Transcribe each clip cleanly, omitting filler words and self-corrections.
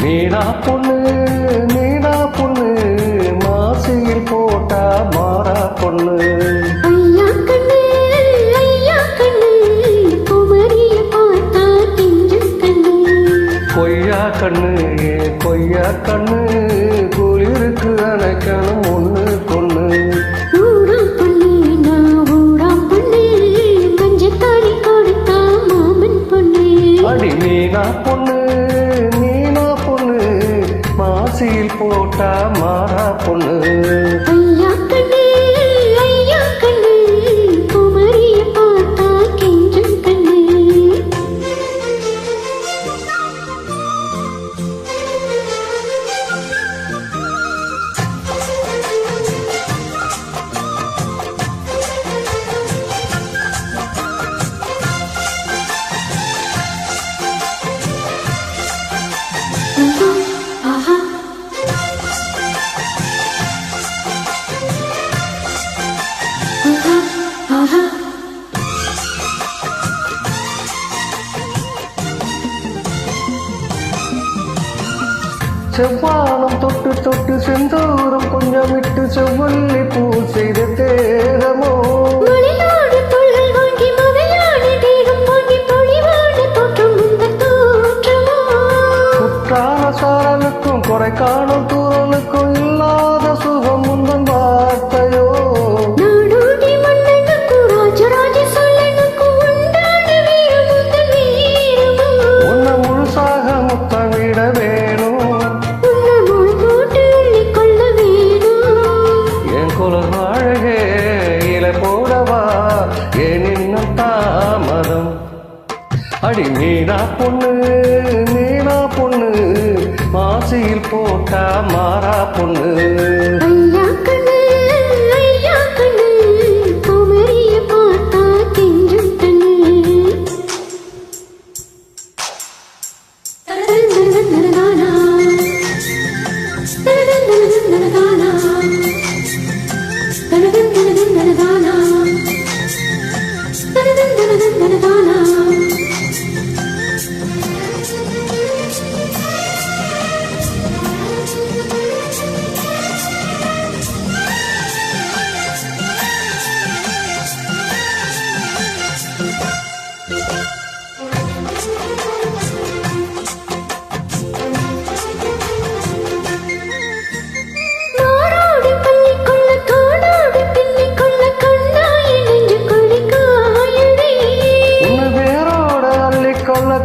நீனா பொண்ணு மாசியில் போட்டா மாறா பொண்ணு கொய்யா கண்ணு குளிருக்கு அணைக்கணும் ஒண்ணு கொண்ணு அடி நீனா பொண்ணு மாசியில் போட்டா மாறா பொண்ணு செவ்வானம் தொட்டு தொட்டு செந்தூரம் கொஞ்சம் விட்டு செவ்வல்லி பூ செய்த தேகமோ குற்றால சாரலுக்கும் கொடை காணும் தூரலுக்கும் இல்லாத சுகம் முந்தன் வார்த்தையோ உன்னை முழுசாக முத்தமிட வேணும் அழகே இலை போடவா ஏன் இன்னும் தாமதம் அடி மீனா பொண்ணு மாசியில் போட்டா மாறா பொண்ணு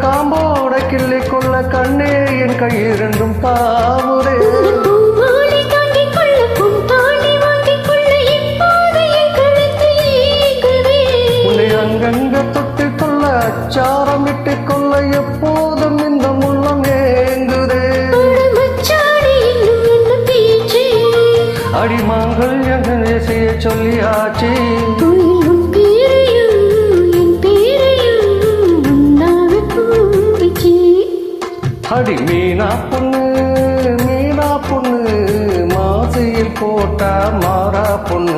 காம்போட கிள்ளி கொள்ள கண்ணே என் கையிரண்டும் தாவுரே உன்னை அங்கங்க தொட்டு கொள்ள அச்சாரம் விட்டு கொள்ள எப்போதும் இந்த முள்ளம் ஏங்குதே அடிமாங்கள் எங்கே செய்ய சொல்லியாச்சு அடி மீனா பொண்ணு மாசியில் போட்டா மாறா பொண்ணு.